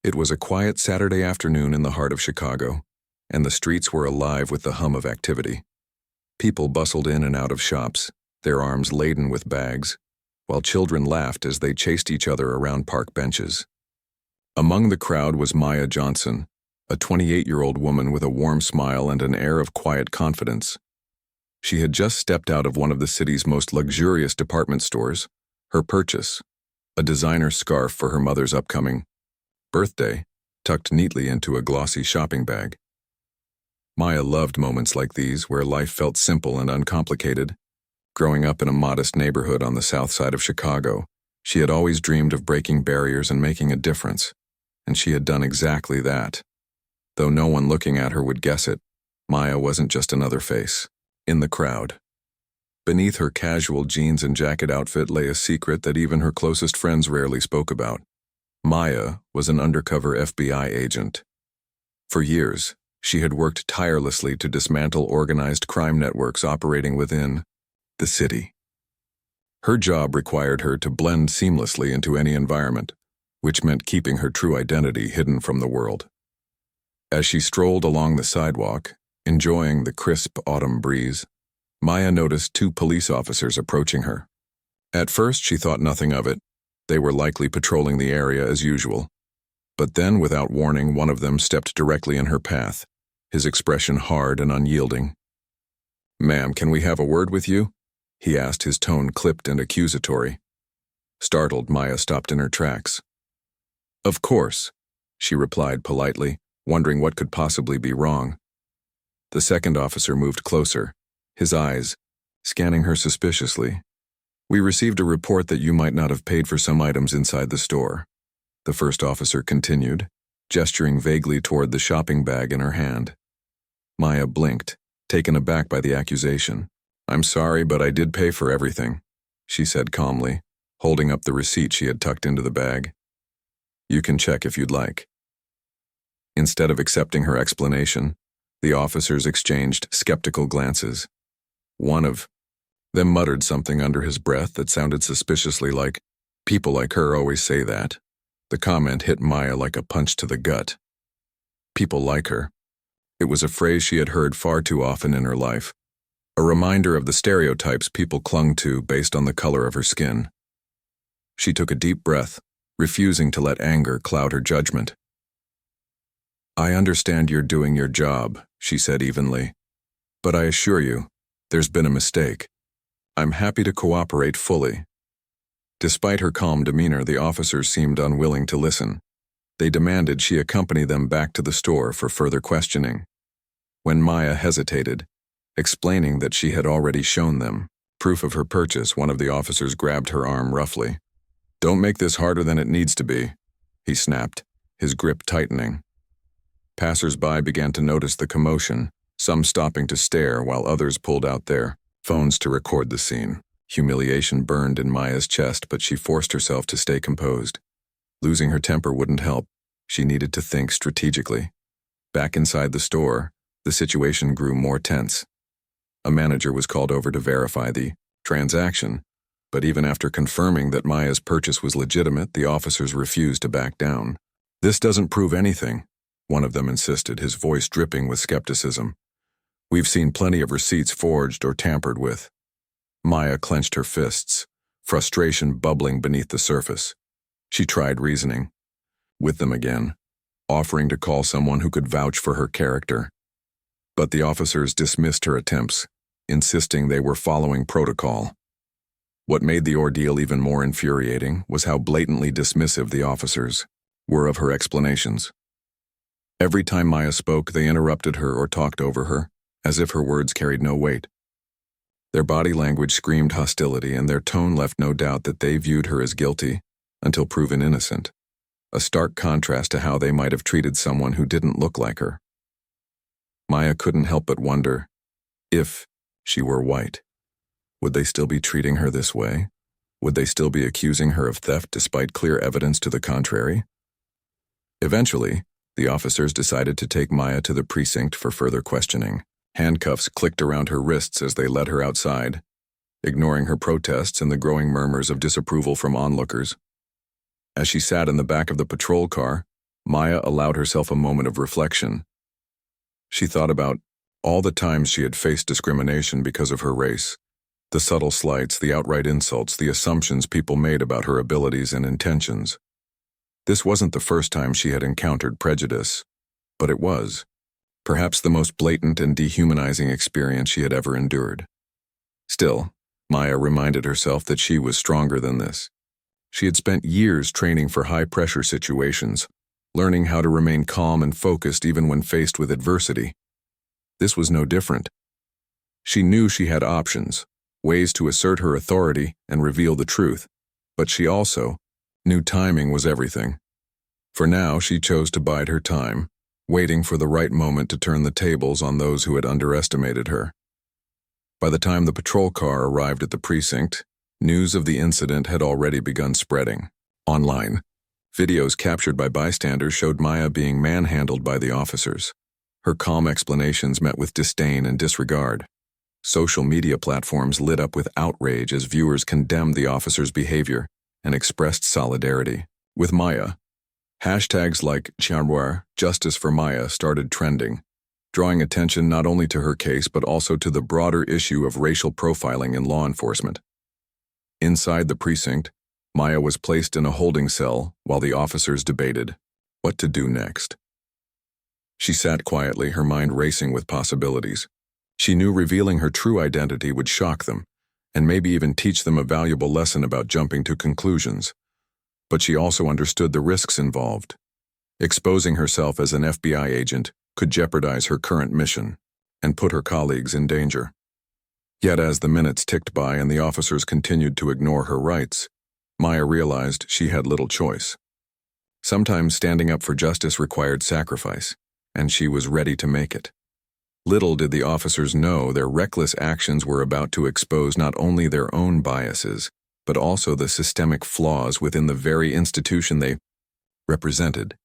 It was a quiet Saturday afternoon in the heart of Chicago, and the streets were alive with the hum of activity. People bustled in and out of shops, their arms laden with bags, while children laughed as they chased each other around park benches. Among the crowd was Maya Johnson, a 28-year-old woman with a warm smile and an air of quiet confidence. She had just stepped out of one of the city's most luxurious department stores, her purchase, a designer scarf for her mother's upcoming birthday, tucked neatly into a glossy shopping bag. Maya loved moments like these where life felt simple and uncomplicated. Growing up in a modest neighborhood on the south side of Chicago, she had always dreamed of breaking barriers and making a difference, and she had done exactly that. Though no one looking at her would guess it, Maya wasn't just another face in the crowd. Beneath her casual jeans and jacket outfit lay a secret that even her closest friends rarely spoke about. Maya was an undercover FBI agent. For years, she had worked tirelessly to dismantle organized crime networks operating within the city. Her job required her to blend seamlessly into any environment, which meant keeping her true identity hidden from the world. As she strolled along the sidewalk, enjoying the crisp autumn breeze, Maya noticed two police officers approaching her. At first, she thought nothing of it. They were likely patrolling the area as usual. But then, without warning, one of them stepped directly in her path, his expression hard and unyielding. "Ma'am, can we have a word with you?" he asked, his tone clipped and accusatory. Startled, Maya stopped in her tracks. "Of course," she replied politely, wondering what could possibly be wrong. The second officer moved closer, his eyes scanning her suspiciously. "We received a report that you might not have paid for some items inside the store," the first officer continued, gesturing vaguely toward the shopping bag in her hand. Maya blinked, taken aback by the accusation. "I'm sorry, but I did pay for everything," she said calmly, holding up the receipt she had tucked into the bag. "You can check if you'd like." Instead of accepting her explanation, the officers exchanged skeptical glances. One of them muttered something under his breath that sounded suspiciously like, "People like her always say that." The comment hit Maya like a punch to the gut. People like her. It was a phrase she had heard far too often in her life, a reminder of the stereotypes people clung to based on the color of her skin. She took a deep breath, refusing to let anger cloud her judgment. "I understand you're doing your job," she said evenly, "but I assure you, there's been a mistake. I'm happy to cooperate fully." Despite her calm demeanor, the officers seemed unwilling to listen. They demanded she accompany them back to the store for further questioning. When Maya hesitated, explaining that she had already shown them proof of her purchase, one of the officers grabbed her arm roughly. "Don't make this harder than it needs to be," he snapped, his grip tightening. Passers-by began to notice the commotion, some stopping to stare while others pulled out their phones to record the scene. Humiliation burned in Maya's chest, but she forced herself to stay composed. Losing her temper wouldn't help. She needed to think strategically. Back inside the store, the situation grew more tense. A manager was called over to verify the transaction, but even after confirming that Maya's purchase was legitimate, the officers refused to back down. "This doesn't prove anything," one of them insisted, his voice dripping with skepticism. "We've seen plenty of receipts forged or tampered with." Maya clenched her fists, frustration bubbling beneath the surface. She tried reasoning with them again, offering to call someone who could vouch for her character. But the officers dismissed her attempts, insisting they were following protocol. What made the ordeal even more infuriating was how blatantly dismissive the officers were of her explanations. Every time Maya spoke, they interrupted her or talked over her, as if her words carried no weight. Their body language screamed hostility, and their tone left no doubt that they viewed her as guilty until proven innocent, a stark contrast to how they might have treated someone who didn't look like her. Maya couldn't help but wonder, if she were white, would they still be treating her this way? Would they still be accusing her of theft despite clear evidence to the contrary? Eventually, the officers decided to take Maya to the precinct for further questioning. Handcuffs clicked around her wrists as they led her outside, ignoring her protests and the growing murmurs of disapproval from onlookers. As she sat in the back of the patrol car, Maya allowed herself a moment of reflection. She thought about all the times she had faced discrimination because of her race, the subtle slights, the outright insults, the assumptions people made about her abilities and intentions. This wasn't the first time she had encountered prejudice, but it was, perhaps, the most blatant and dehumanizing experience she had ever endured. Still, Maya reminded herself that she was stronger than this. She had spent years training for high-pressure situations, learning how to remain calm and focused even when faced with adversity. This was no different. She knew she had options, ways to assert her authority and reveal the truth, but she also knew timing was everything. For now, she chose to bide her time, waiting for the right moment to turn the tables on those who had underestimated her. By the time the patrol car arrived at the precinct, news of the incident had already begun spreading. Online, videos captured by bystanders showed Maya being manhandled by the officers. Her calm explanations met with disdain and disregard. Social media platforms lit up with outrage as viewers condemned the officers' behavior and expressed solidarity with Maya. Hashtags like #Justice for Maya started trending, drawing attention not only to her case but also to the broader issue of racial profiling in law enforcement. Inside the precinct, Maya was placed in a holding cell while the officers debated what to do next. She sat quietly, her mind racing with possibilities. She knew revealing her true identity would shock them, and maybe even teach them a valuable lesson about jumping to conclusions. But she also understood the risks involved. Exposing herself as an FBI agent could jeopardize her current mission and put her colleagues in danger. Yet as the minutes ticked by and the officers continued to ignore her rights, Maya realized she had little choice. Sometimes standing up for justice required sacrifice, and she was ready to make it. Little did the officers know their reckless actions were about to expose not only their own biases, but also the systemic flaws within the very institution they represented.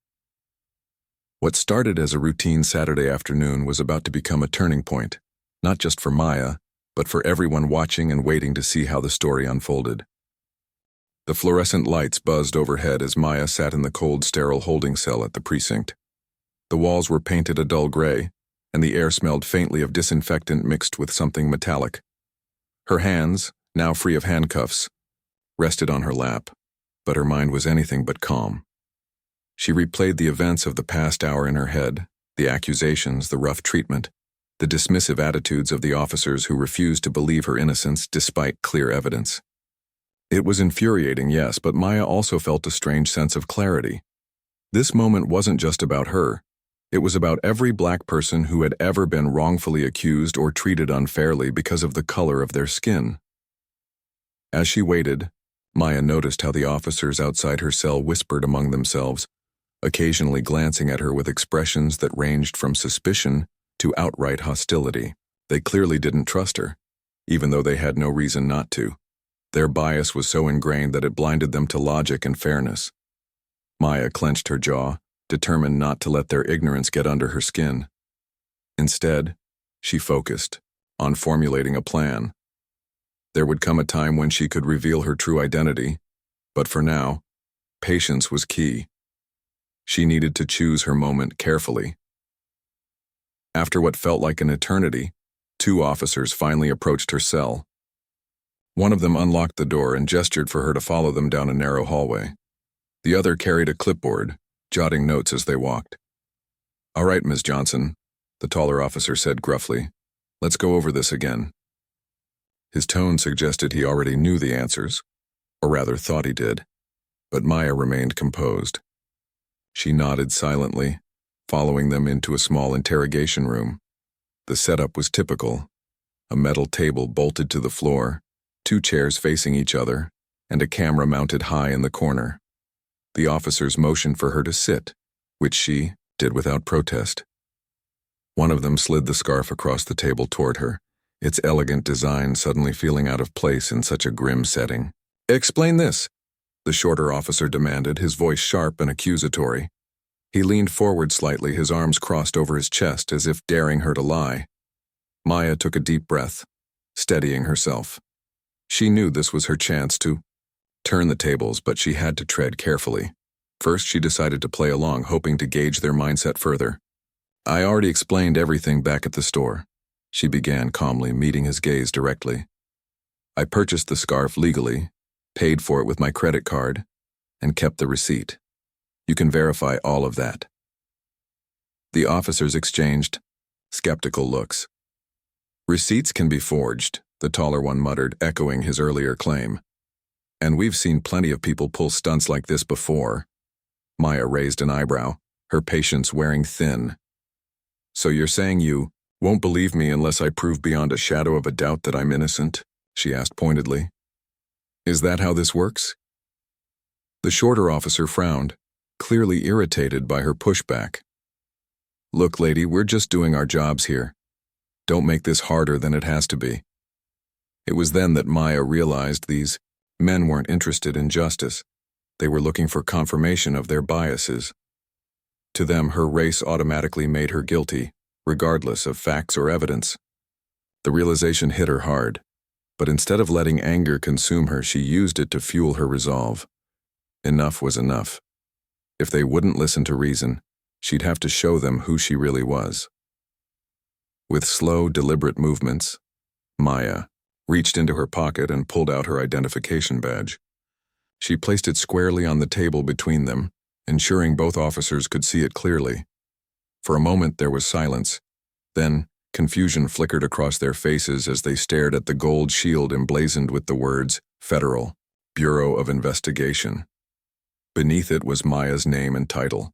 What started as a routine Saturday afternoon was about to become a turning point, not just for Maya, but for everyone watching and waiting to see how the story unfolded. The fluorescent lights buzzed overhead as Maya sat in the cold, sterile holding cell at the precinct. The walls were painted a dull gray, and the air smelled faintly of disinfectant mixed with something metallic. Her hands, now free of handcuffs, rested on her lap, but her mind was anything but calm. She replayed the events of the past hour in her head, the accusations, the rough treatment, the dismissive attitudes of the officers who refused to believe her innocence despite clear evidence. It was infuriating, yes, but Maya also felt a strange sense of clarity. This moment wasn't just about her. It was about every black person who had ever been wrongfully accused or treated unfairly because of the color of their skin. As she waited, Maya noticed how the officers outside her cell whispered among themselves, occasionally glancing at her with expressions that ranged from suspicion to outright hostility. They clearly didn't trust her, even though they had no reason not to. Their bias was so ingrained that it blinded them to logic and fairness. Maya clenched her jaw, determined not to let their ignorance get under her skin. Instead, she focused on formulating a plan. There would come a time when she could reveal her true identity, but for now, patience was key. She needed to choose her moment carefully. After what felt like an eternity, 2 officers finally approached her cell. One of them unlocked the door and gestured for her to follow them down a narrow hallway. The other carried a clipboard, jotting notes as they walked. "All right, Ms. Johnson," the taller officer said gruffly. "Let's go over this again." His tone suggested he already knew the answers, or rather thought he did, but Maya remained composed. She nodded silently, following them into a small interrogation room. The setup was typical: a metal table bolted to the floor, 2 chairs facing each other, and a camera mounted high in the corner. The officers motioned for her to sit, which she did without protest. One of them slid the scarf across the table toward her, its elegant design suddenly feeling out of place in such a grim setting. "Explain this," the shorter officer demanded, his voice sharp and accusatory. He leaned forward slightly, his arms crossed over his chest as if daring her to lie. Maya took a deep breath, steadying herself. She knew this was her chance to turn the tables, but she had to tread carefully. First, she decided to play along, hoping to gauge their mindset further. "I already explained everything back at the store," she began calmly, meeting his gaze directly. "I purchased the scarf legally, paid for it with my credit card, and kept the receipt. You can verify all of that." The officers exchanged skeptical looks. "Receipts can be forged," the taller one muttered, echoing his earlier claim. "And we've seen plenty of people pull stunts like this before." Maya raised an eyebrow, her patience wearing thin. "So you're saying you won't believe me unless I prove beyond a shadow of a doubt that I'm innocent?" she asked pointedly. "Is that how this works?" The shorter officer frowned, clearly irritated by her pushback. "Look, lady, we're just doing our jobs here. Don't make this harder than it has to be." It was then that Maya realized these men weren't interested in justice. They were looking for confirmation of their biases. To them, her race automatically made her guilty, regardless of facts or evidence. The realization hit her hard, but instead of letting anger consume her, she used it to fuel her resolve. Enough was enough. If they wouldn't listen to reason, she'd have to show them who she really was. With slow, deliberate movements, Maya reached into her pocket and pulled out her identification badge. She placed it squarely on the table between them, ensuring both officers could see it clearly. For a moment there was silence. Then, confusion flickered across their faces as they stared at the gold shield emblazoned with the words, Federal Bureau of Investigation. Beneath it was Maya's name and title.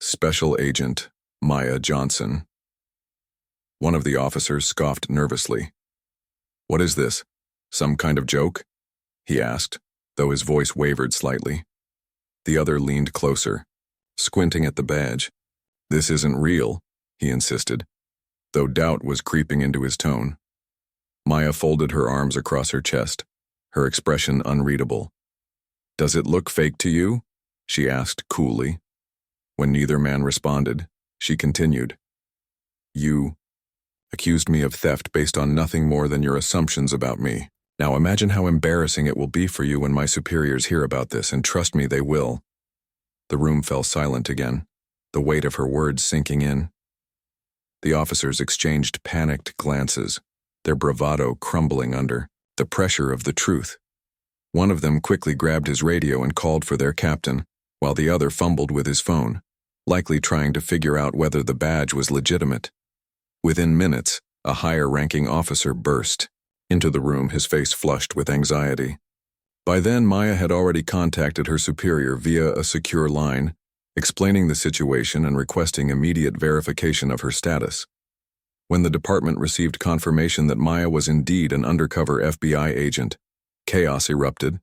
Special Agent Maya Johnson. One of the officers scoffed nervously. "What is this? Some kind of joke?" he asked, though his voice wavered slightly. The other leaned closer, squinting at the badge. "This isn't real," he insisted, though doubt was creeping into his tone. Maya folded her arms across her chest, her expression unreadable. "Does it look fake to you?" she asked coolly. When neither man responded, she continued. "You accused me of theft based on nothing more than your assumptions about me. Now imagine how embarrassing it will be for you when my superiors hear about this, and trust me, they will." The room fell silent again, the weight of her words sinking in. The officers exchanged panicked glances, their bravado crumbling under the pressure of the truth. One of them quickly grabbed his radio and called for their captain, while the other fumbled with his phone, likely trying to figure out whether the badge was legitimate. Within minutes, a higher-ranking officer burst into the room, his face flushed with anxiety. By then, Maya had already contacted her superior via a secure line, explaining the situation and requesting immediate verification of her status. When the department received confirmation that Maya was indeed an undercover FBI agent, chaos erupted.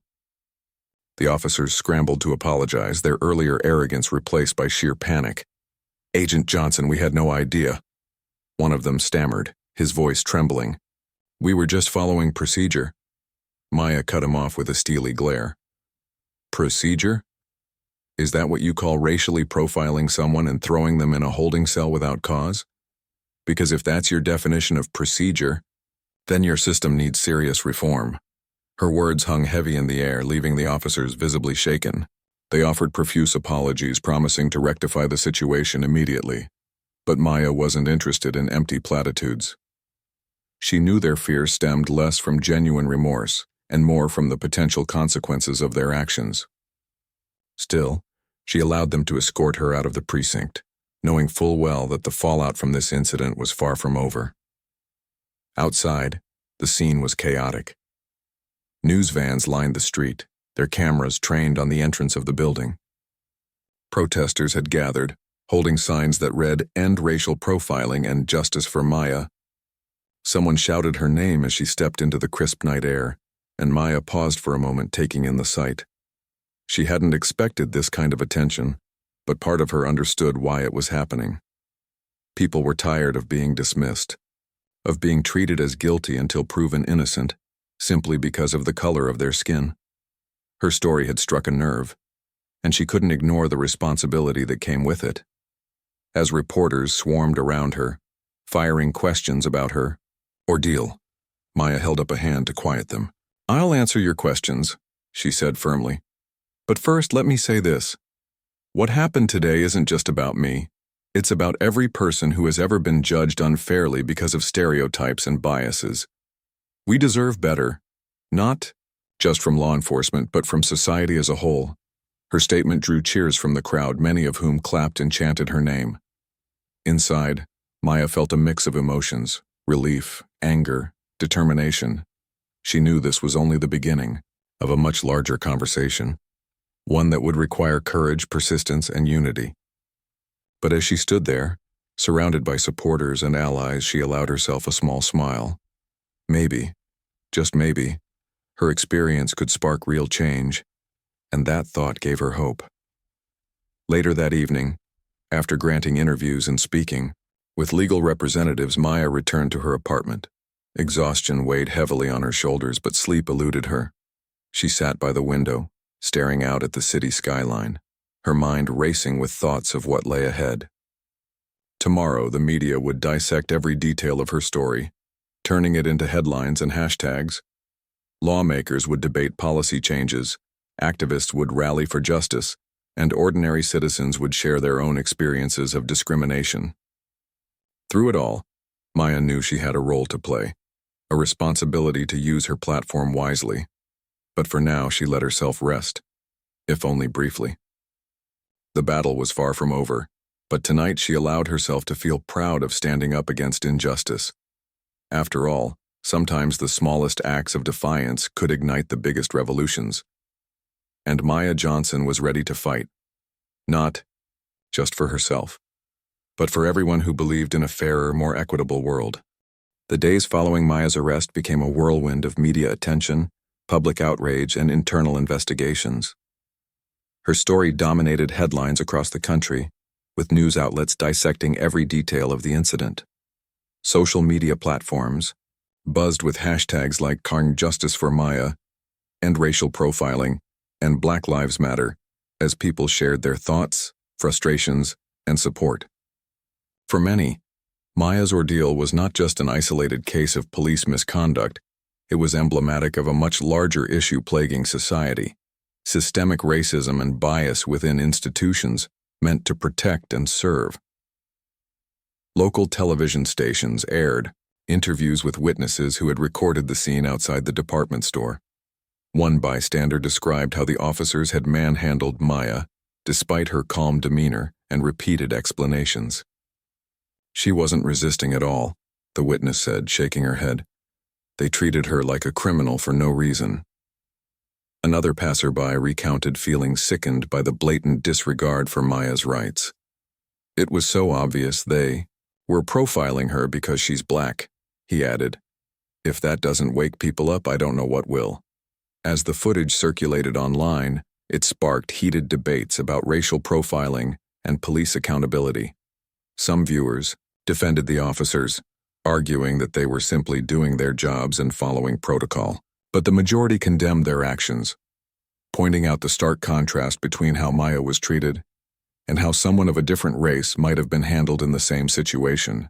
The officers scrambled to apologize, their earlier arrogance replaced by sheer panic. "Agent Johnson, we had no idea." One of them stammered, his voice trembling. "We were just following procedure." Maya cut him off with a steely glare. "Procedure? Is that what you call racially profiling someone and throwing them in a holding cell without cause? Because if that's your definition of procedure, then your system needs serious reform." Her words hung heavy in the air, leaving the officers visibly shaken. They offered profuse apologies, promising to rectify the situation immediately. But Maya wasn't interested in empty platitudes. She knew their fear stemmed less from genuine remorse and more from the potential consequences of their actions. Still, she allowed them to escort her out of the precinct, knowing full well that the fallout from this incident was far from over. Outside, the scene was chaotic. News vans lined the street, their cameras trained on the entrance of the building. Protesters had gathered, holding signs that read, "End racial profiling and justice for Maya." Someone shouted her name as she stepped into the crisp night air, and Maya paused for a moment, taking in the sight. She hadn't expected this kind of attention, but part of her understood why it was happening. People were tired of being dismissed, of being treated as guilty until proven innocent, simply because of the color of their skin. Her story had struck a nerve, and she couldn't ignore the responsibility that came with it. As reporters swarmed around her, firing questions about her ordeal, Maya held up a hand to quiet them. "I'll answer your questions," she said firmly. "But first, let me say this. What happened today isn't just about me. It's about every person who has ever been judged unfairly because of stereotypes and biases. We deserve better, not just from law enforcement, but from society as a whole. Her statement drew cheers from the crowd, many of whom clapped and chanted her name. Inside, Maya felt a mix of emotions: relief, anger, determination. She knew this was only the beginning of a much larger conversation, one that would require courage, persistence, and unity. But as she stood there, surrounded by supporters and allies, she allowed herself a small smile. Maybe, just maybe, her experience could spark real change, and that thought gave her hope. Later that evening, after granting interviews and speaking with legal representatives, Maya returned to her apartment. Exhaustion weighed heavily on her shoulders, but sleep eluded her. She sat by the window, staring out at the city skyline, her mind racing with thoughts of what lay ahead. Tomorrow, the media would dissect every detail of her story, turning it into headlines and hashtags. Lawmakers would debate policy changes, activists would rally for justice, and ordinary citizens would share their own experiences of discrimination. Through it all, Maya knew she had a role to play, a responsibility to use her platform wisely. But for now, she let herself rest, if only briefly. The battle was far from over, but tonight she allowed herself to feel proud of standing up against injustice. After all, sometimes the smallest acts of defiance could ignite the biggest revolutions. And Maya Johnson was ready to fight, not just for herself, but for everyone who believed in a fairer, more equitable world. The days following Maya's arrest became a whirlwind of media attention, public outrage, and internal investigations. Her story dominated headlines across the country, with news outlets dissecting every detail of the incident. Social media platforms buzzed with hashtags like Justice for Maya, End Racial Profiling, and Black Lives Matter, as people shared their thoughts, frustrations, and support. For many, Maya's ordeal was not just an isolated case of police misconduct. It was emblematic of a much larger issue plaguing society: systemic racism and bias within institutions meant to protect and serve. Local television stations aired interviews with witnesses who had recorded the scene outside the department store. One bystander described how the officers had manhandled Maya, despite her calm demeanor and repeated explanations. She wasn't resisting at all, the witness said, shaking her head. They treated her like a criminal for no reason. Another passerby recounted feeling sickened by the blatant disregard for Maya's rights. It was so obvious they were profiling her because she's black, he added. If that doesn't wake people up, I don't know what will. As the footage circulated online, it sparked heated debates about racial profiling and police accountability. Some viewers defended the officers, arguing that they were simply doing their jobs and following protocol. But the majority condemned their actions, pointing out the stark contrast between how Maya was treated and how someone of a different race might have been handled in the same situation.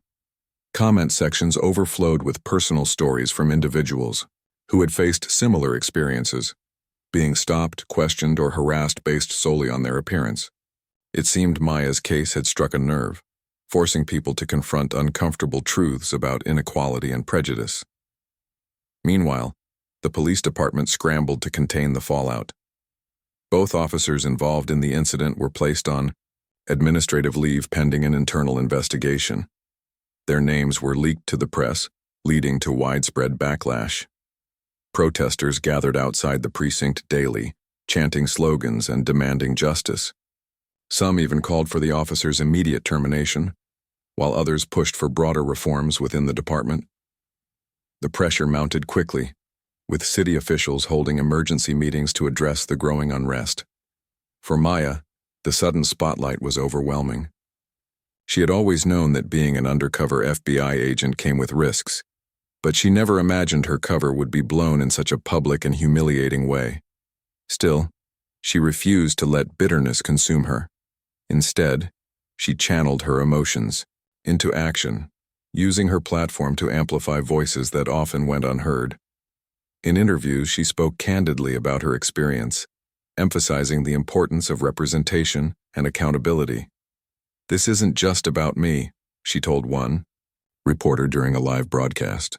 Comment sections overflowed with personal stories from individuals who had faced similar experiences, being stopped, questioned, or harassed based solely on their appearance. It seemed Maya's case had struck a nerve, forcing people to confront uncomfortable truths about inequality and prejudice. Meanwhile, the police department scrambled to contain the fallout. Both officers involved in the incident were placed on administrative leave pending an internal investigation. Their names were leaked to the press, leading to widespread backlash. Protesters gathered outside the precinct daily, chanting slogans and demanding justice. Some even called for the officers' immediate termination, while others pushed for broader reforms within the department. The pressure mounted quickly, with city officials holding emergency meetings to address the growing unrest. For Maya, the sudden spotlight was overwhelming. She had always known that being an undercover FBI agent came with risks, but she never imagined her cover would be blown in such a public and humiliating way. Still, she refused to let bitterness consume her. Instead, she channeled her emotions into action, using her platform to amplify voices that often went unheard. In interviews, she spoke candidly about her experience, emphasizing the importance of representation and accountability. "This isn't just about me," she told one reporter during a live broadcast.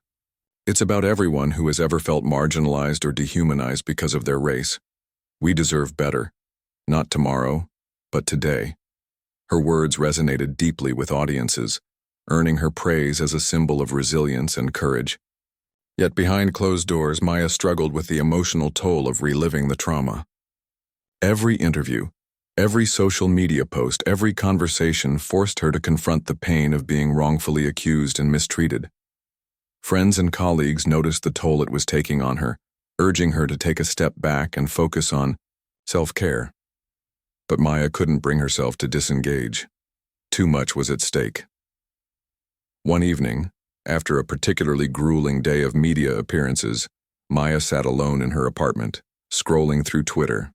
"It's about everyone who has ever felt marginalized or dehumanized because of their race. We deserve better, not tomorrow, but today." Her words resonated deeply with audiences, earning her praise as a symbol of resilience and courage. Yet behind closed doors, Maya struggled with the emotional toll of reliving the trauma. Every interview, every social media post, every conversation forced her to confront the pain of being wrongfully accused and mistreated. Friends and colleagues noticed the toll it was taking on her, urging her to take a step back and focus on self-care. But Maya couldn't bring herself to disengage. Too much was at stake. One evening, after a particularly grueling day of media appearances, Maya sat alone in her apartment, scrolling through Twitter.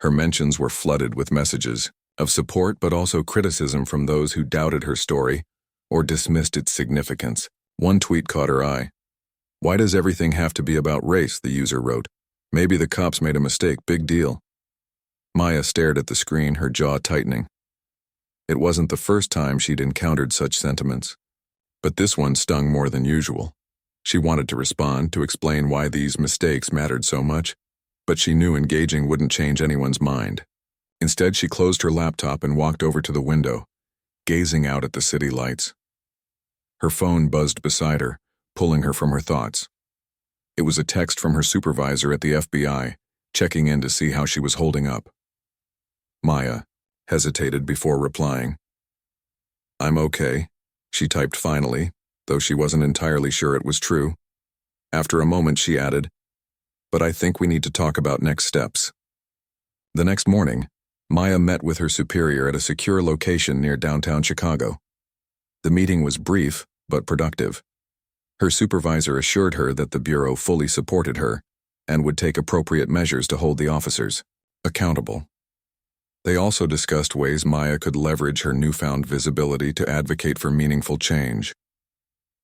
Her mentions were flooded with messages of support but also criticism from those who doubted her story or dismissed its significance. One tweet caught her eye. "Why does everything have to be about race?" the user wrote. "Maybe the cops made a mistake, big deal." Maya stared at the screen, her jaw tightening. It wasn't the first time she'd encountered such sentiments, but this one stung more than usual. She wanted to respond, to explain why these mistakes mattered so much, but she knew engaging wouldn't change anyone's mind. Instead, she closed her laptop and walked over to the window, gazing out at the city lights. Her phone buzzed beside her, pulling her from her thoughts. It was a text from her supervisor at the FBI, checking in to see how she was holding up. Maya hesitated before replying. "I'm okay," she typed finally, though she wasn't entirely sure it was true. After a moment, she added, "But I think we need to talk about next steps." The next morning, Maya met with her superior at a secure location near downtown Chicago. The meeting was brief but productive. Her supervisor assured her that the Bureau fully supported her and would take appropriate measures to hold the officers accountable. They also discussed ways Maya could leverage her newfound visibility to advocate for meaningful change.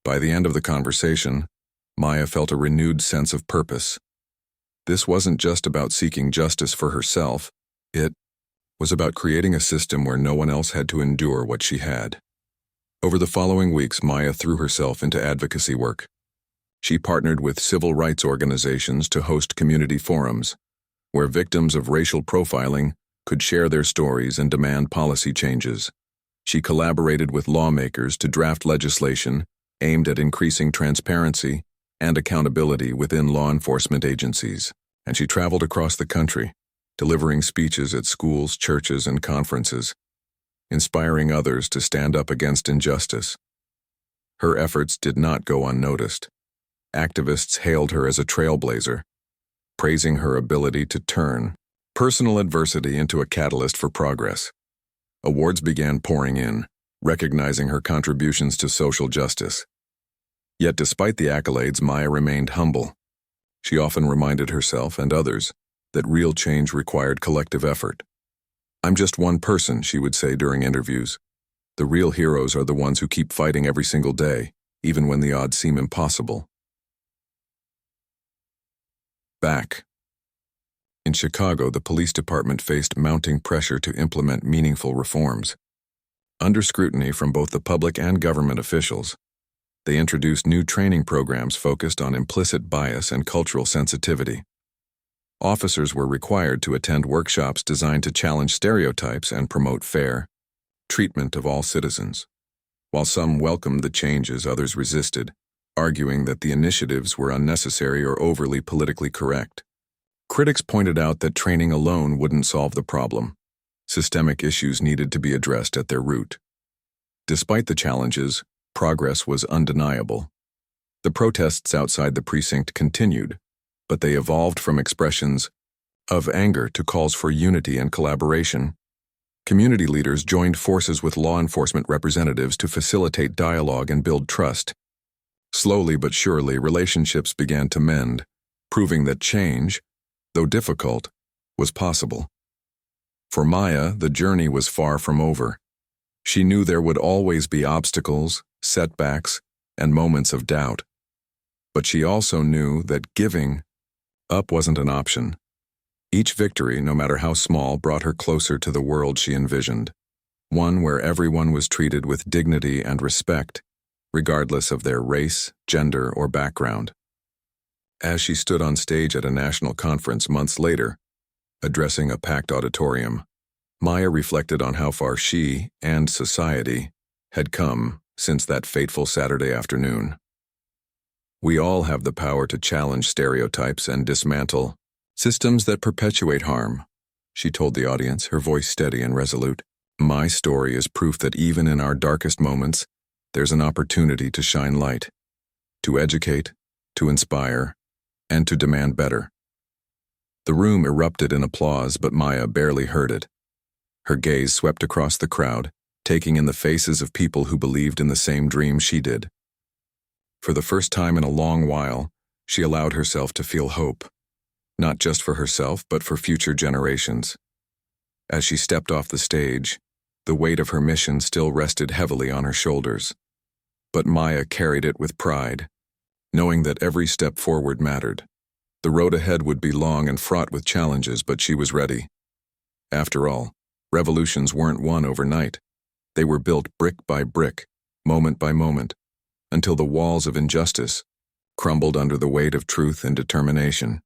By the end of the conversation, Maya felt a renewed sense of purpose. This wasn't just about seeking justice for herself, it was about creating a system where no one else had to endure what she had. Over the following weeks, Maya threw herself into advocacy work. She partnered with civil rights organizations to host community forums, where victims of racial profiling could share their stories and demand policy changes. She collaborated with lawmakers to draft legislation aimed at increasing transparency and accountability within law enforcement agencies. And she traveled across the country, delivering speeches at schools, churches, and conferences, inspiring others to stand up against injustice. Her efforts did not go unnoticed. Activists hailed her as a trailblazer, praising her ability to turn personal adversity into a catalyst for progress. Awards began pouring in, recognizing her contributions to social justice. Yet despite the accolades, Maya remained humble. She often reminded herself and others that real change required collective effort. "I'm just one person," she would say during interviews. "The real heroes are the ones who keep fighting every single day, even when the odds seem impossible." Back. In Chicago, the police department faced mounting pressure to implement meaningful reforms. Under scrutiny from both the public and government officials, they introduced new training programs focused on implicit bias and cultural sensitivity. Officers were required to attend workshops designed to challenge stereotypes and promote fair treatment of all citizens. While some welcomed the changes, others resisted, arguing that the initiatives were unnecessary or overly politically correct. Critics pointed out that training alone wouldn't solve the problem. Systemic issues needed to be addressed at their root. Despite the challenges, progress was undeniable. The protests outside the precinct continued, but they evolved from expressions of anger to calls for unity and collaboration. Community leaders joined forces with law enforcement representatives to facilitate dialogue and build trust. Slowly but surely, relationships began to mend, proving that change, though difficult, was possible. For Maya, the journey was far from over. She knew there would always be obstacles, setbacks, and moments of doubt. But she also knew that giving up wasn't an option. Each victory, no matter how small, brought her closer to the world she envisioned, one where everyone was treated with dignity and respect, regardless of their race, gender, or background. As she stood on stage at a national conference months later, addressing a packed auditorium, Maya reflected on how far she and society had come since that fateful Saturday afternoon. We all have the power to challenge stereotypes and dismantle systems that perpetuate harm, she told the audience, her voice steady and resolute. My story is proof that even in our darkest moments, there's an opportunity to shine light, to educate, to inspire, and to demand better. The room erupted in applause, but Maya barely heard it. Her gaze swept across the crowd, taking in the faces of people who believed in the same dream she did. For the first time in a long while, she allowed herself to feel hope, not just for herself, but for future generations. As she stepped off the stage, the weight of her mission still rested heavily on her shoulders. But Maya carried it with pride, knowing that every step forward mattered. The road ahead would be long and fraught with challenges, but she was ready. After all, revolutions weren't won overnight. They were built brick by brick, moment by moment, until the walls of injustice crumbled under the weight of truth and determination.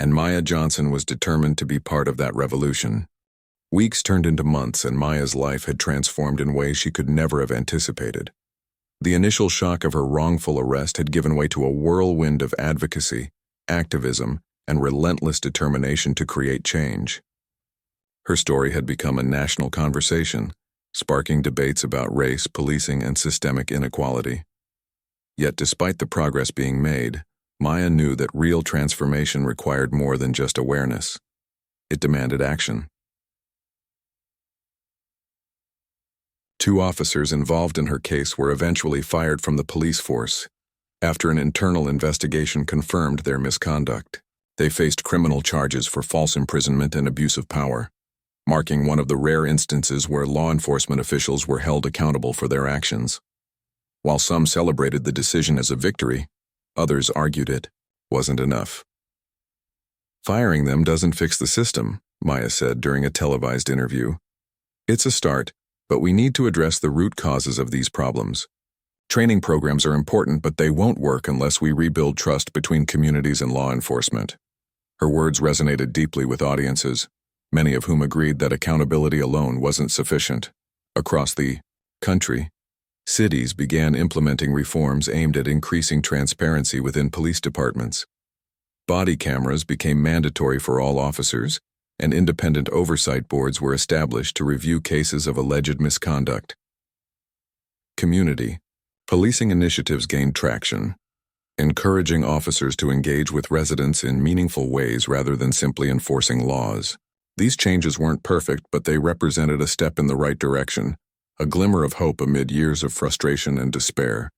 And Maya Johnson was determined to be part of that revolution. Weeks turned into months, and Maya's life had transformed in ways she could never have anticipated. The initial shock of her wrongful arrest had given way to a whirlwind of advocacy, activism, and relentless determination to create change. Her story had become a national conversation, sparking debates about race, policing, and systemic inequality. Yet despite the progress being made, Maya knew that real transformation required more than just awareness. It demanded action. 2 officers involved in her case were eventually fired from the police force after an internal investigation confirmed their misconduct. They faced criminal charges for false imprisonment and abuse of power, marking one of the rare instances where law enforcement officials were held accountable for their actions. While some celebrated the decision as a victory, others argued it wasn't enough. Firing them doesn't fix the system, Maya said during a televised interview. It's a start, but we need to address the root causes of these problems. Training programs are important, but they won't work unless we rebuild trust between communities and law enforcement. Her words resonated deeply with audiences, many of whom agreed that accountability alone wasn't sufficient. Across the country, cities began implementing reforms aimed at increasing transparency within police departments. Body cameras became mandatory for all officers, and independent oversight boards were established to review cases of alleged misconduct. Community policing initiatives gained traction, encouraging officers to engage with residents in meaningful ways rather than simply enforcing laws. These changes weren't perfect, but they represented a step in the right direction, a glimmer of hope amid years of frustration and despair.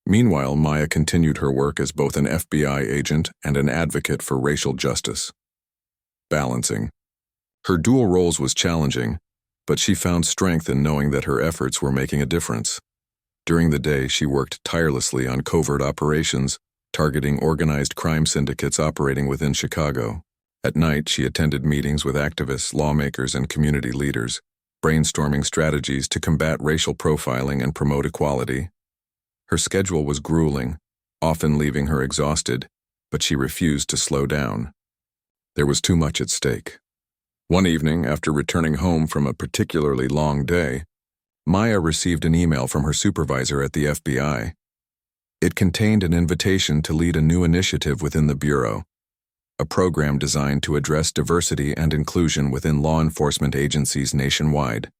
Meanwhile, Maya continued her work as both an FBI agent and an advocate for racial justice. Balancing her dual roles was challenging, but she found strength in knowing that her efforts were making a difference. During the day, she worked tirelessly on covert operations, targeting organized crime syndicates operating within Chicago. At night, she attended meetings with activists, lawmakers, and community leaders, brainstorming strategies to combat racial profiling and promote equality. Her schedule was grueling, often leaving her exhausted, but she refused to slow down. There was too much at stake. One evening, after returning home from a particularly long day, Maya received an email from her supervisor at the FBI. It contained an invitation to lead a new initiative within the Bureau, a program designed to address diversity and inclusion within law enforcement agencies nationwide.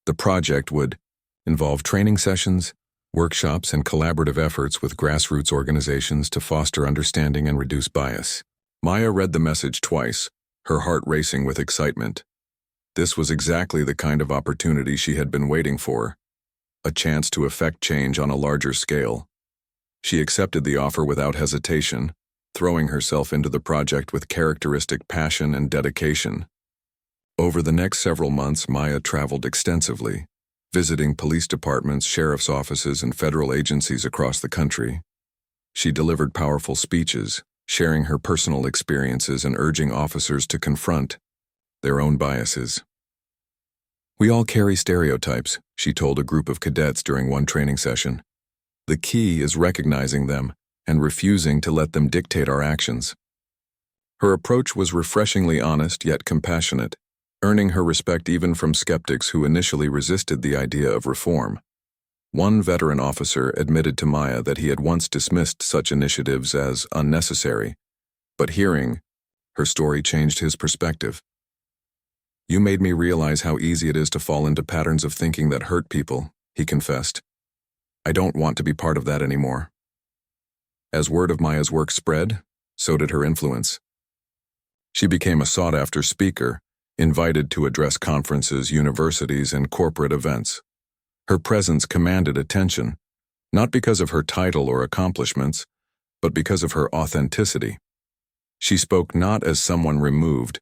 The project would involve training sessions, workshops, and collaborative efforts with grassroots organizations to foster understanding and reduce bias. Maya read the message twice, her heart racing with excitement. This was exactly the kind of opportunity she had been waiting for, a chance to effect change on a larger scale. She accepted the offer without hesitation, throwing herself into the project with characteristic passion and dedication. Over the next several months, Maya traveled extensively, visiting police departments, sheriff's offices, and federal agencies across the country. She delivered powerful speeches, sharing her personal experiences and urging officers to confront their own biases. "We all carry stereotypes," she told a group of cadets during one training session. "The key is recognizing them and refusing to let them dictate our actions." Her approach was refreshingly honest yet compassionate, earning her respect even from skeptics who initially resisted the idea of reform. One veteran officer admitted to Maya that he had once dismissed such initiatives as unnecessary, but hearing her story changed his perspective. "You made me realize how easy it is to fall into patterns of thinking that hurt people," he confessed. "I don't want to be part of that anymore." As word of Maya's work spread, so did her influence. She became a sought-after speaker, invited to address conferences, universities, and corporate events. Her presence commanded attention, not because of her title or accomplishments, but because of her authenticity. She spoke not as someone removed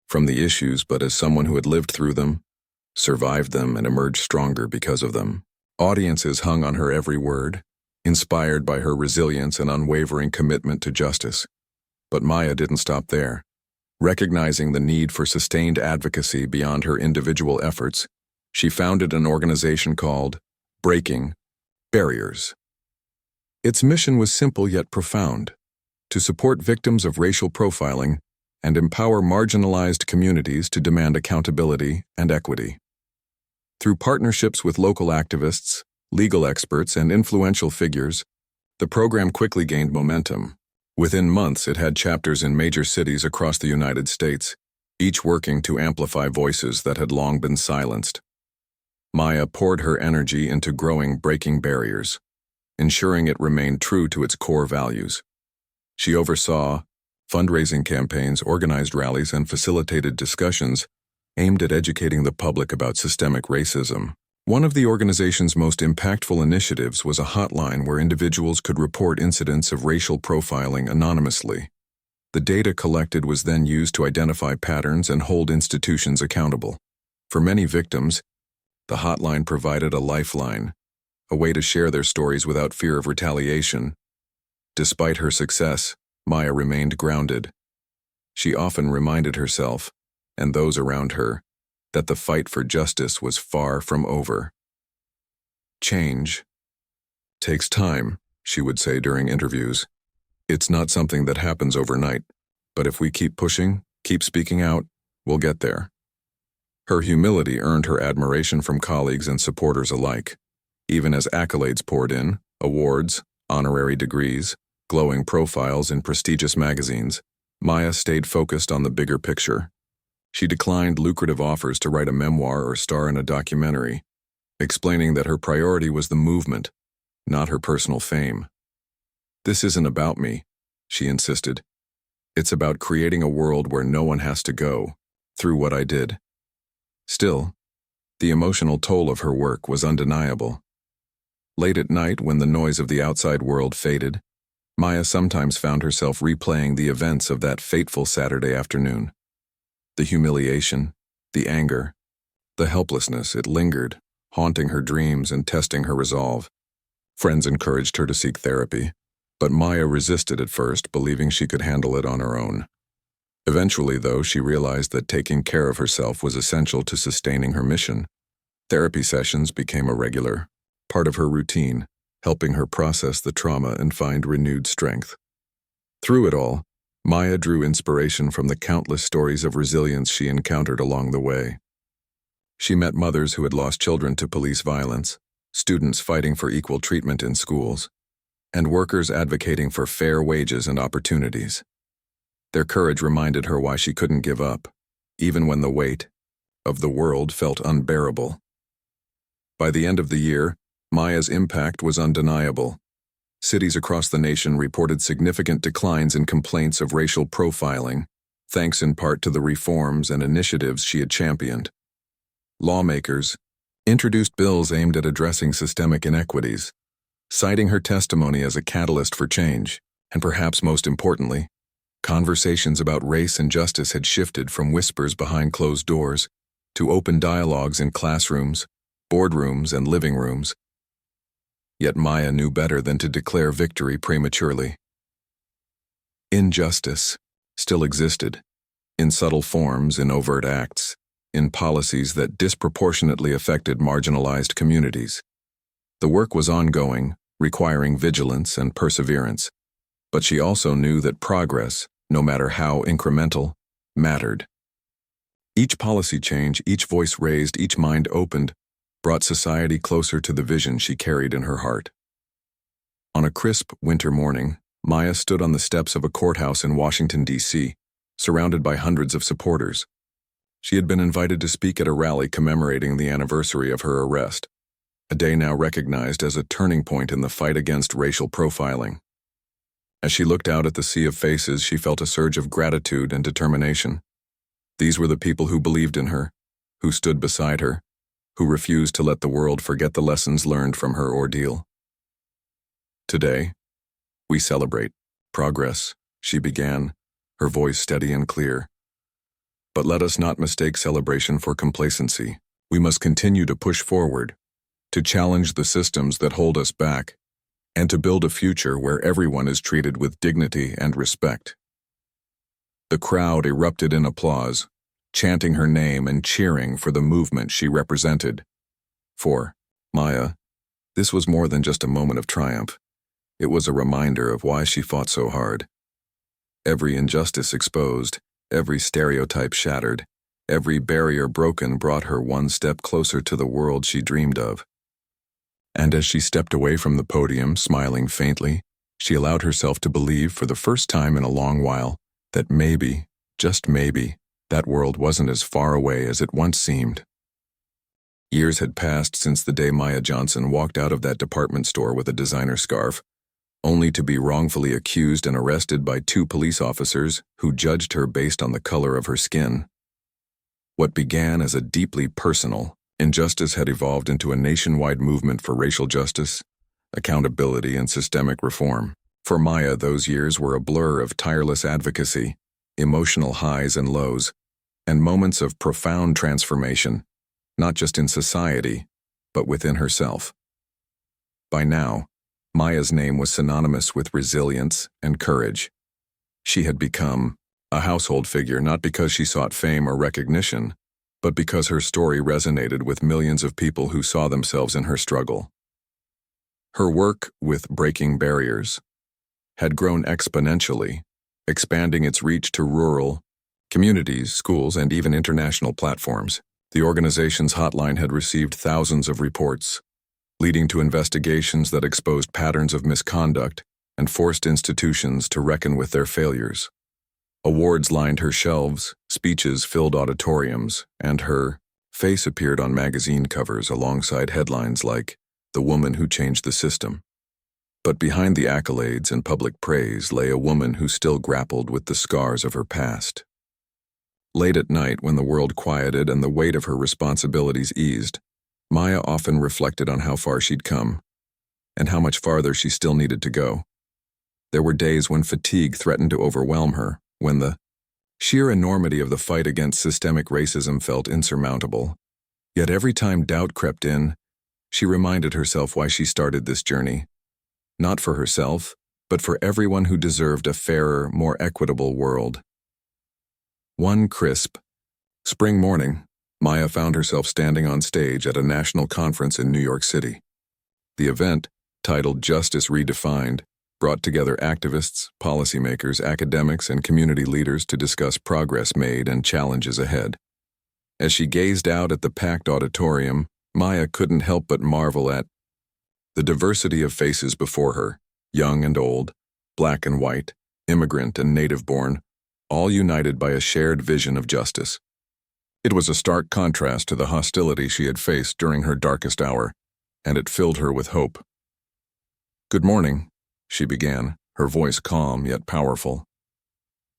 from the issues, but as someone who had lived through them, survived them, and emerged stronger because of them. Audiences hung on her every word, inspired by her resilience and unwavering commitment to justice. But Maya didn't stop there. Recognizing the need for sustained advocacy beyond her individual efforts, she founded an organization called Breaking Barriers. Its mission was simple yet profound: to support victims of racial profiling and empower marginalized communities to demand accountability and equity. Through partnerships with local activists, legal experts, and influential figures, the program quickly gained momentum. Within months, it had chapters in major cities across the United States, each working to amplify voices that had long been silenced. Maya poured her energy into growing Breaking Barriers, ensuring it remained true to its core values. She oversaw fundraising campaigns, organized rallies, and facilitated discussions aimed at educating the public about systemic racism. One of the organization's most impactful initiatives was a hotline where individuals could report incidents of racial profiling anonymously. The data collected was then used to identify patterns and hold institutions accountable. For many victims, the hotline provided a lifeline, a way to share their stories without fear of retaliation. Despite her success, Maya remained grounded. She often reminded herself, and those around her, that the fight for justice was far from over. "Change takes time," she would say during interviews. "It's not something that happens overnight, but if we keep pushing, keep speaking out, we'll get there." Her humility earned her admiration from colleagues and supporters alike. Even as accolades poured in, awards, honorary degrees, glowing profiles in prestigious magazines, Maya stayed focused on the bigger picture. She declined lucrative offers to write a memoir or star in a documentary, explaining that her priority was the movement, not her personal fame. "This isn't about me," she insisted. "It's about creating a world where no one has to go through what I did." Still, the emotional toll of her work was undeniable. Late at night, when the noise of the outside world faded, Maya sometimes found herself replaying the events of that fateful Saturday afternoon. The humiliation, the anger, the helplessness, it lingered, haunting her dreams and testing her resolve. Friends encouraged her to seek therapy, but Maya resisted at first, believing she could handle it on her own. Eventually, though, she realized that taking care of herself was essential to sustaining her mission. Therapy sessions became a regular part of her routine, helping her process the trauma and find renewed strength. Through it all, Maya drew inspiration from the countless stories of resilience she encountered along the way. She met mothers who had lost children to police violence, students fighting for equal treatment in schools, and workers advocating for fair wages and opportunities. Their courage reminded her why she couldn't give up, even when the weight of the world felt unbearable. By the end of the year, Maya's impact was undeniable. Cities across the nation reported significant declines in complaints of racial profiling, thanks in part to the reforms and initiatives she had championed. Lawmakers introduced bills aimed at addressing systemic inequities, citing her testimony as a catalyst for change, and perhaps most importantly, conversations about race and justice had shifted from whispers behind closed doors to open dialogues in classrooms, boardrooms, and living rooms. Yet Maya knew better than to declare victory prematurely. Injustice still existed, in subtle forms, in overt acts, in policies that disproportionately affected marginalized communities. The work was ongoing, requiring vigilance and perseverance, but she also knew that progress, no matter how incremental, mattered. Each policy change, each voice raised, each mind opened, brought society closer to the vision she carried in her heart. On a crisp winter morning, Maya stood on the steps of a courthouse in Washington, D.C., surrounded by hundreds of supporters. She had been invited to speak at a rally commemorating the anniversary of her arrest, a day now recognized as a turning point in the fight against racial profiling. As she looked out at the sea of faces, she felt a surge of gratitude and determination. These were the people who believed in her, who stood beside her, who refused to let the world forget the lessons learned from her ordeal. Today, we celebrate progress, she began, her voice steady and clear. But let us not mistake celebration for complacency. We must continue to push forward, to challenge the systems that hold us back, and to build a future where everyone is treated with dignity and respect. The crowd erupted in applause, chanting her name and cheering for the movement she represented. For Maya, this was more than just a moment of triumph. It was a reminder of why she fought so hard. Every injustice exposed, every stereotype shattered, every barrier broken brought her one step closer to the world she dreamed of. And as she stepped away from the podium, smiling faintly, she allowed herself to believe for the first time in a long while that maybe, just maybe, that world wasn't as far away as it once seemed. Years had passed since the day Maya Johnson walked out of that department store with a designer scarf, only to be wrongfully accused and arrested by 2 police officers who judged her based on the color of her skin. What began as a deeply personal injustice had evolved into a nationwide movement for racial justice, accountability, and systemic reform. For Maya, those years were a blur of tireless advocacy, emotional highs and lows, and moments of profound transformation, not just in society, but within herself. By now, Maya's name was synonymous with resilience and courage. She had become a household figure not because she sought fame or recognition, but because her story resonated with millions of people who saw themselves in her struggle. Her work with Breaking Barriers had grown exponentially, expanding its reach to rural communities, schools, and even international platforms. The organization's hotline had received thousands of reports, leading to investigations that exposed patterns of misconduct and forced institutions to reckon with their failures. Awards lined her shelves, speeches filled auditoriums, and her face appeared on magazine covers alongside headlines like "The Woman Who Changed the System." But behind the accolades and public praise lay a woman who still grappled with the scars of her past. Late at night, when the world quieted and the weight of her responsibilities eased, Maya often reflected on how far she'd come, and how much farther she still needed to go. There were days when fatigue threatened to overwhelm her, when the sheer enormity of the fight against systemic racism felt insurmountable. Yet every time doubt crept in, she reminded herself why she started this journey. Not for herself, but for everyone who deserved a fairer, more equitable world. One crisp spring morning, Maya found herself standing on stage at a national conference in New York City. The event, titled Justice Redefined, brought together activists, policymakers, academics, and community leaders to discuss progress made and challenges ahead. As she gazed out at the packed auditorium, Maya couldn't help but marvel at the diversity of faces before her, young and old, black and white, immigrant and native-born, all united by a shared vision of justice. It was a stark contrast to the hostility she had faced during her darkest hour, and it filled her with hope. "Good morning," she began, her voice calm yet powerful.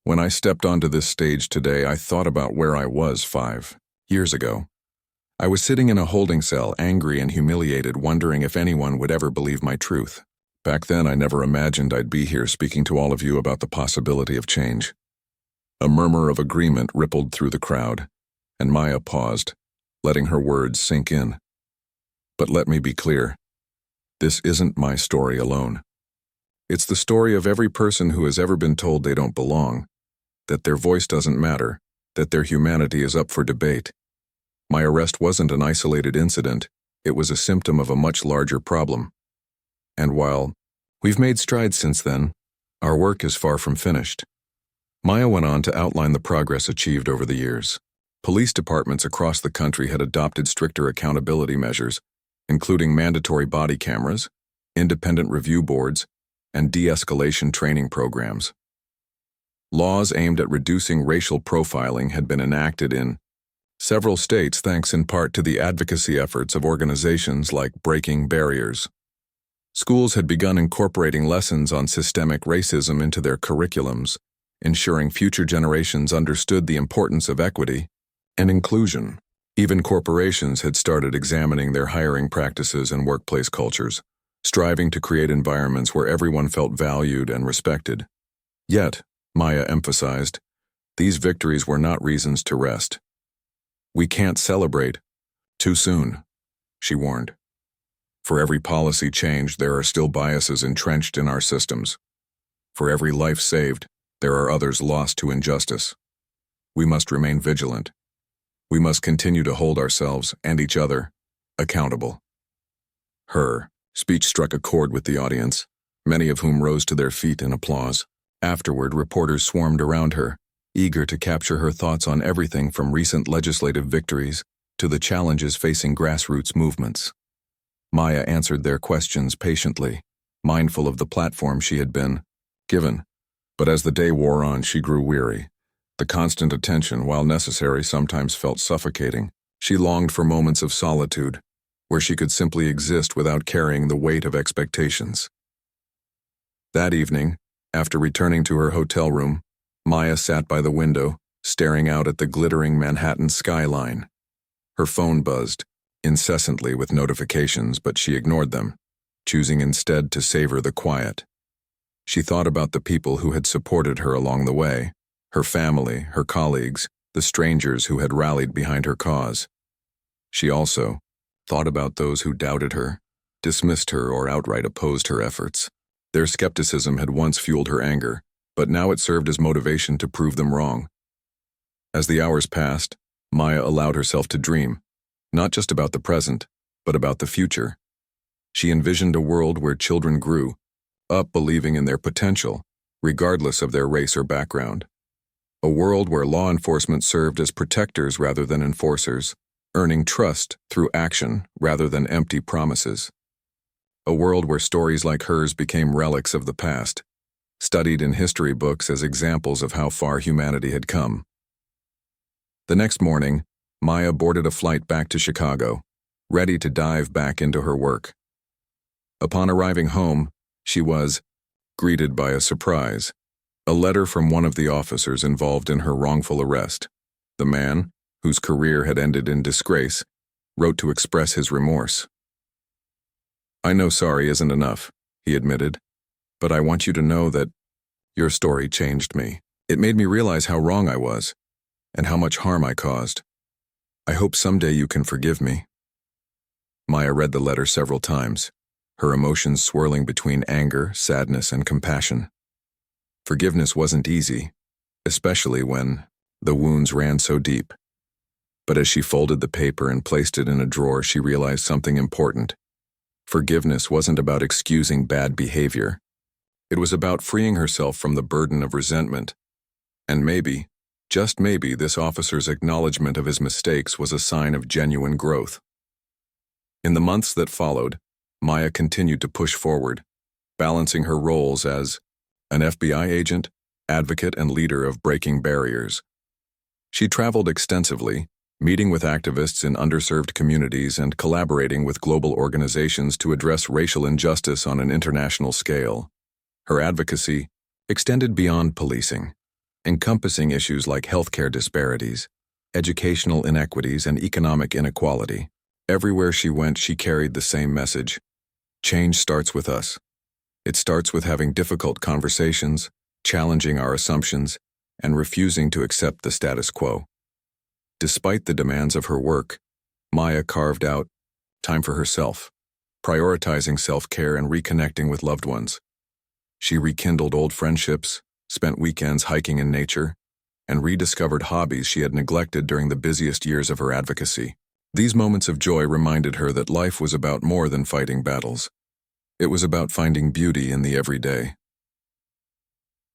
"When I stepped onto this stage today, I thought about where I was 5 years ago. I was sitting in a holding cell, angry and humiliated, wondering if anyone would ever believe my truth. Back then, I never imagined I'd be here speaking to all of you about the possibility of change." A murmur of agreement rippled through the crowd, and Maya paused, letting her words sink in. "But let me be clear. This isn't my story alone. It's the story of every person who has ever been told they don't belong, that their voice doesn't matter, that their humanity is up for debate. My arrest wasn't an isolated incident, it was a symptom of a much larger problem. And while we've made strides since then, our work is far from finished. Maya went on to outline the progress achieved over the years. Police departments across the country had adopted stricter accountability measures, including mandatory body cameras, independent review boards, and de-escalation training programs. Laws aimed at reducing racial profiling had been enacted in several states thanks in part to the advocacy efforts of organizations like Breaking Barriers. Schools had begun incorporating lessons on systemic racism into their curriculums, ensuring future generations understood the importance of equity and inclusion. Even corporations had started examining their hiring practices and workplace cultures, striving to create environments where everyone felt valued and respected. Yet, Maya emphasized, these victories were not reasons to rest. We can't celebrate too soon, she warned. For every policy change, there are still biases entrenched in our systems. For every life saved, there are others lost to injustice. We must remain vigilant. We must continue to hold ourselves and each other accountable. Her speech struck a chord with the audience, many of whom rose to their feet in applause. Afterward, reporters swarmed around her, eager to capture her thoughts on everything from recent legislative victories to the challenges facing grassroots movements. Maya answered their questions patiently, mindful of the platform she had been given. But as the day wore on, she grew weary. The constant attention, while necessary, sometimes felt suffocating. She longed for moments of solitude, where she could simply exist without carrying the weight of expectations. That evening, after returning to her hotel room, Maya sat by the window, staring out at the glittering Manhattan skyline. Her phone buzzed, incessantly with notifications, but she ignored them, choosing instead to savor the quiet. She thought about the people who had supported her along the way, her family, her colleagues, the strangers who had rallied behind her cause. She also thought about those who doubted her, dismissed her, or outright opposed her efforts. Their skepticism had once fueled her anger, but now it served as motivation to prove them wrong. As the hours passed, Maya allowed herself to dream, not just about the present, but about the future. She envisioned a world where children grew up believing in their potential, regardless of their race or background. A world where law enforcement served as protectors rather than enforcers, earning trust through action rather than empty promises. A world where stories like hers became relics of the past, studied in history books as examples of how far humanity had come. The next morning, Maya boarded a flight back to Chicago, ready to dive back into her work. Upon arriving home, she was greeted by a surprise, a letter from one of the officers involved in her wrongful arrest. The man, whose career had ended in disgrace, wrote to express his remorse. "I know sorry isn't enough," he admitted, "but I want you to know that your story changed me. It made me realize how wrong I was, and how much harm I caused. I hope someday you can forgive me." Maya read the letter several times, her emotions swirling between anger, sadness, and compassion. Forgiveness wasn't easy, especially when the wounds ran so deep. But as she folded the paper and placed it in a drawer, she realized something important. Forgiveness wasn't about excusing bad behavior. It was about freeing herself from the burden of resentment. And maybe, just maybe, this officer's acknowledgement of his mistakes was a sign of genuine growth. In the months that followed, Maya continued to push forward, balancing her roles as an FBI agent, advocate, and leader of Breaking Barriers. She traveled extensively, meeting with activists in underserved communities and collaborating with global organizations to address racial injustice on an international scale. Her advocacy extended beyond policing, encompassing issues like healthcare disparities, educational inequities, and economic inequality. Everywhere she went, she carried the same message: change starts with us. It starts with having difficult conversations, challenging our assumptions, and refusing to accept the status quo. Despite the demands of her work, Maya carved out time for herself, prioritizing self-care and reconnecting with loved ones. She rekindled old friendships, spent weekends hiking in nature, and rediscovered hobbies she had neglected during the busiest years of her advocacy. These moments of joy reminded her that life was about more than fighting battles. It was about finding beauty in the everyday.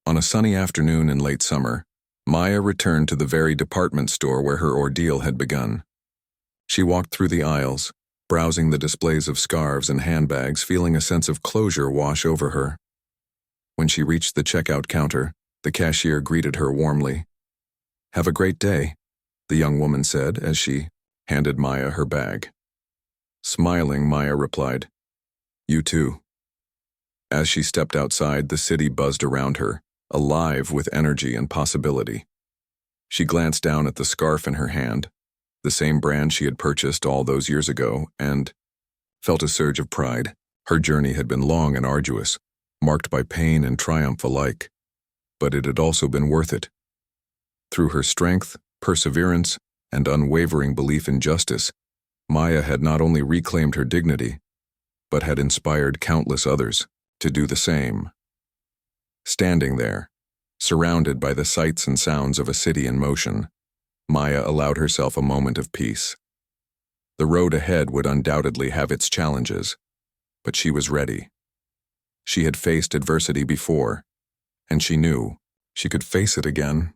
On a sunny afternoon in late summer, Maya returned to the very department store where her ordeal had begun. She walked through the aisles, browsing the displays of scarves and handbags, feeling a sense of closure wash over her. When she reached the checkout counter, the cashier greeted her warmly. "Have a great day," the young woman said as she handed Maya her bag. Smiling, Maya replied, "You too." As she stepped outside, the city buzzed around her, alive with energy and possibility. She glanced down at the scarf in her hand, the same brand she had purchased all those years ago, and felt a surge of pride. Her journey had been long and arduous, marked by pain and triumph alike, but it had also been worth it. Through her strength, perseverance, and unwavering belief in justice, Maya had not only reclaimed her dignity, but had inspired countless others to do the same. Standing there, surrounded by the sights and sounds of a city in motion, Maya allowed herself a moment of peace. The road ahead would undoubtedly have its challenges, but she was ready. She had faced adversity before, and she knew she could face it again,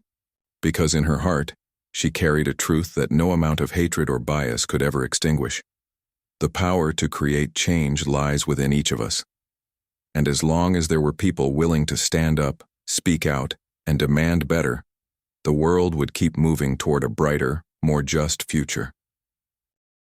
because in her heart, she carried a truth that no amount of hatred or bias could ever extinguish. The power to create change lies within each of us. And as long as there were people willing to stand up, speak out, and demand better, the world would keep moving toward a brighter, more just future.